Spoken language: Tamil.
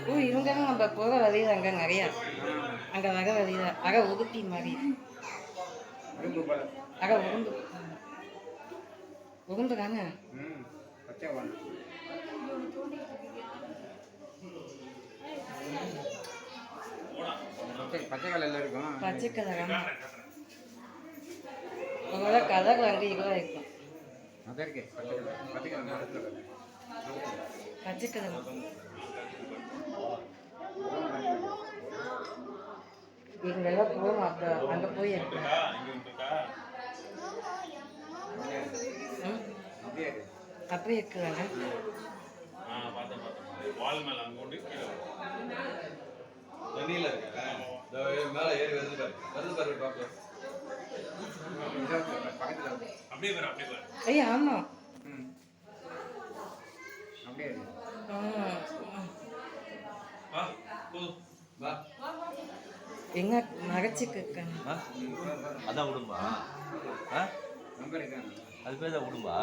ஓ இவங்க நம்ம போகிற வழியில் அங்கே நிறையா அங்கே வர வழியில் அரை உடுப்பி மாதிரி அரை உருண்டு உருண்டுதாங்க பச்சை கலர்ல இருக்கும். பச்சை கலர் உங்களோட கலர் வந்து இதுவாக இருக்கும். பச்சை கலர் இங்கெல்லாம் போகும். அப்போ அங்கே போய் அப்படியே இருக்குதாங்க. ஐயா ஆமா எங்க மறைச்சிக்கு அதான் விடும்பா அது பேர் தான் விடும்பா.